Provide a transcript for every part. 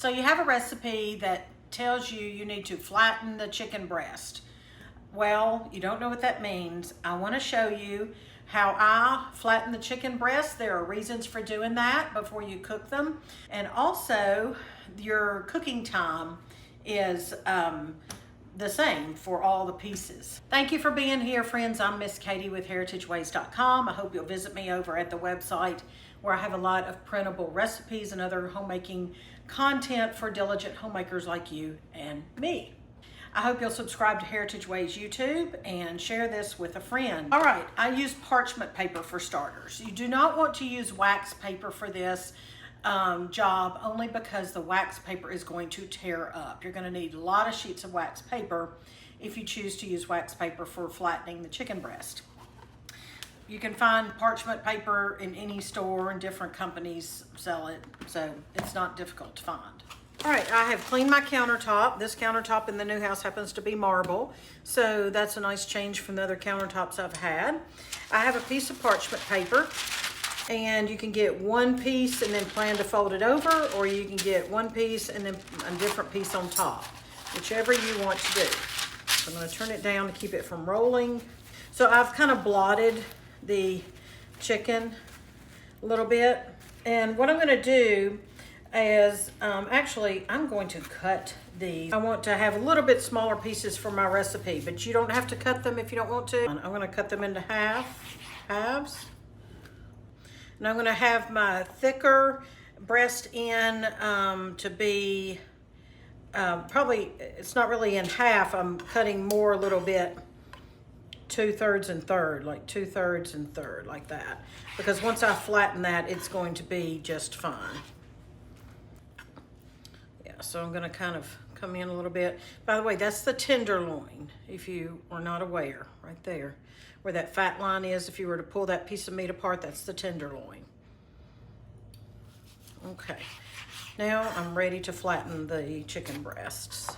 So you have a recipe that tells you need to flatten the chicken breast. Well, you don't know what that means. I want to show you how I flatten the chicken breast. There are reasons for doing that before you cook them. And also, your cooking time is the same for all the pieces. Thank you for being here, friends. I'm Miss Katie with heritageways.com. I hope you'll visit me over at the website where I have a lot of printable recipes and other homemaking content for diligent homemakers like you and me. I hope you'll subscribe to Heritage Ways YouTube and share this with a friend. All right, I use parchment paper for starters. You do not want to use wax paper for this job, only because the wax paper is going to tear up. You're going to need a lot of sheets of wax paper if you choose to use wax paper for flattening the chicken breast. You can find parchment paper in any store, and different companies sell it, so it's not difficult to find. All right, I have cleaned my countertop. This countertop in the new house happens to be marble, so that's a nice change from the other countertops I've had. I have a piece of parchment paper, and you can get one piece and then plan to fold it over, or you can get one piece and then a different piece on top, whichever you want to do. So I'm going to turn it down to keep it from rolling. So I've kind of blotted the chicken a little bit, and what I'm going to do is actually I'm going to cut these. I want to have a little bit smaller pieces for my recipe, but you don't have to cut them if you don't want to. I'm going to cut them into halves, and I'm going to have my thicker breast in to be probably, it's not really in half, I'm cutting more a little bit, 2/3 and 1/3, like 2/3 and 1/3, like that, because once I flatten that, it's going to be just fine. Yeah, so I'm going to kind of come in a little bit. By the way, that's the tenderloin, if you are not aware, right there where that fat line is. If you were to pull that piece of meat apart, that's the tenderloin. Okay, now I'm ready to flatten the chicken breasts.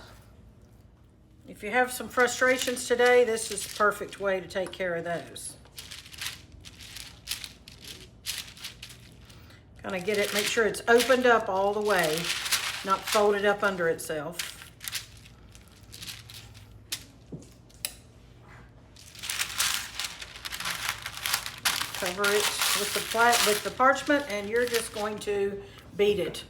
If you have some frustrations today, this is the perfect way to take care of those. Kind of get it, make sure it's opened up all the way, not folded up under itself. Cover it with the parchment, and you're just going to beat it.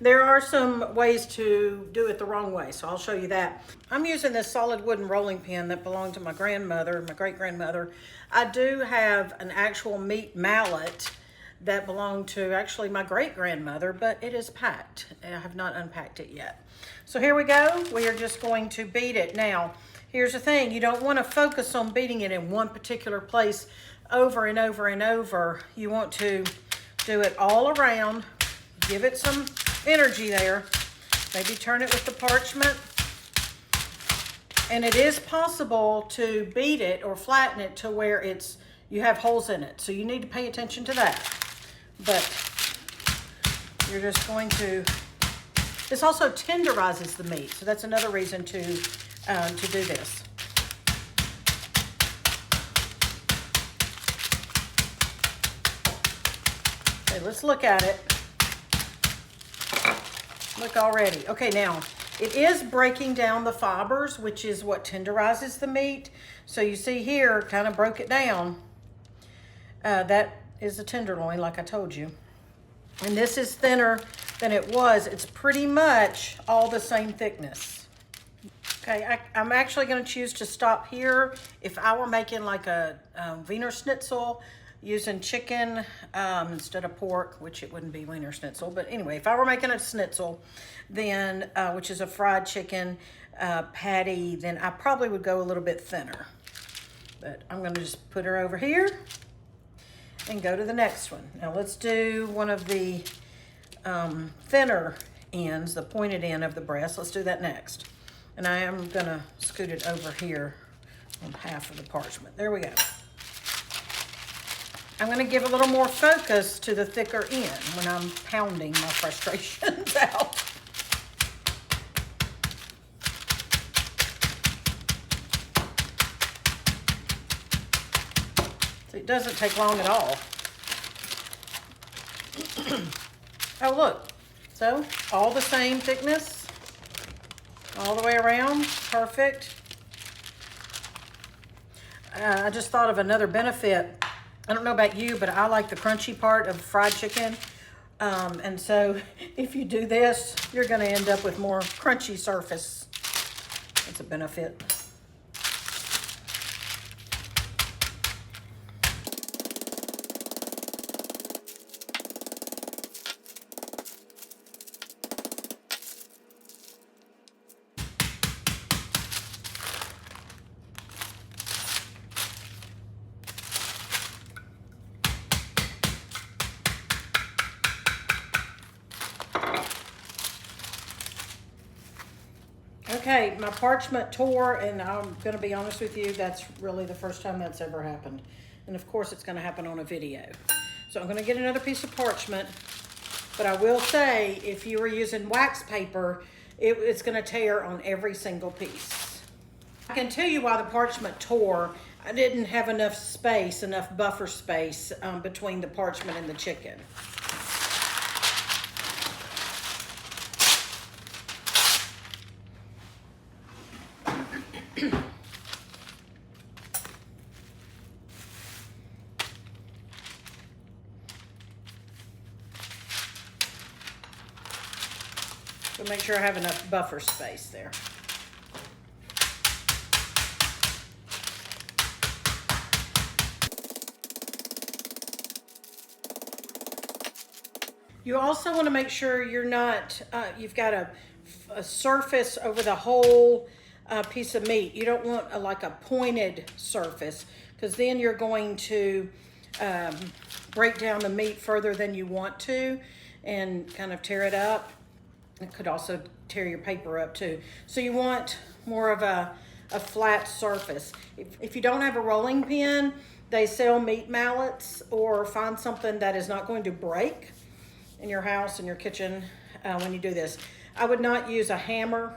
There are some ways to do it the wrong way, so I'll show you that. I'm using this solid wooden rolling pin that belonged to my grandmother, my great-grandmother. I do have an actual meat mallet that belonged to actually my great-grandmother, but it is packed. I have not unpacked it yet. So here we go. We are just going to beat it. Now, here's the thing. You don't want to focus on beating it in one particular place over and over and over. You want to do it all around. Give it some energy there. Maybe turn it with the parchment. And it is possible to beat it or flatten it to where you have holes in it. So you need to pay attention to that. But you're just going to, this also tenderizes the meat. So that's another reason to do this. Okay, let's look at it. Look already. Okay, now it is breaking down the fibers, which is what tenderizes the meat. So you see here, kind of broke it down. That is the tenderloin, like I told you. And this is thinner than it was. It's pretty much all the same thickness. Okay, I'm actually going to choose to stop here. If I were making like a Wiener Schnitzel, using chicken instead of pork, which it wouldn't be Wiener Schnitzel, but anyway, if I were making a schnitzel, then which is a fried chicken patty, then I probably would go a little bit thinner. But I'm going to just put her over here and go to the next one. Now let's do one of the thinner ends, the pointed end of the breast. Let's do that next. And I am going to scoot it over here on half of the parchment. There we go. I'm going to give a little more focus to the thicker end when I'm pounding my frustrations out. So it doesn't take long at all. Oh, look, So all the same thickness, all the way around, perfect. I just thought of another benefit. I don't know about you, but I like the crunchy part of fried chicken. And so if you do this, you're gonna end up with more crunchy surface. That's a benefit. Okay, my parchment tore, and I'm gonna be honest with you, that's really the first time that's ever happened. And of course it's gonna happen on a video. So I'm gonna get another piece of parchment, but I will say, if you were using wax paper, it's gonna tear on every single piece. I can tell you why the parchment tore. I didn't have enough space, enough buffer space between the parchment and the chicken. So make sure I have enough buffer space there. You also want to make sure you're not, you've got a surface over the whole piece of meat. You don't want like a pointed surface, because then you're going to break down the meat further than you want to and kind of tear it up. It could also tear your paper up too. So you want more of a flat surface. If you don't have a rolling pin, they sell meat mallets, or find something that is not going to break in your house, in your kitchen when you do this. I would not use a hammer.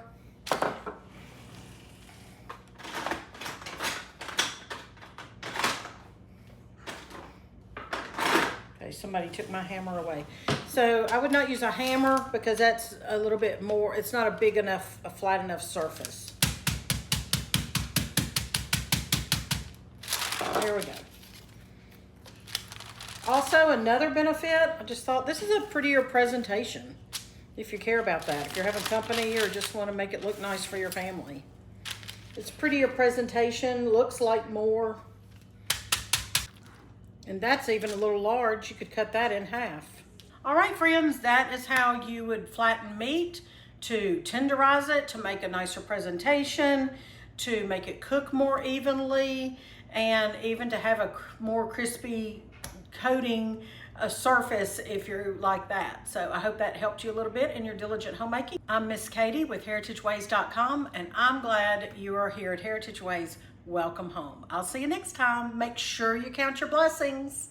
Okay, somebody took my hammer away. So I would not use a hammer, because that's a little bit more, it's not a big enough, a flat enough surface. Here we go. Also, another benefit, I just thought this is a prettier presentation, if you care about that. If you're having company or just want to make it look nice for your family. It's prettier presentation, looks like more. And that's even a little large. You could cut that in half. All right, friends, that is how you would flatten meat, to tenderize it, to make a nicer presentation, to make it cook more evenly, and even to have a more crispy coating a surface if you're like that. So I hope that helped you a little bit in your diligent homemaking. I'm Miss Katie with heritageways.com, and I'm glad you are here at Heritage Ways. Welcome home. I'll see you next time. Make sure you count your blessings.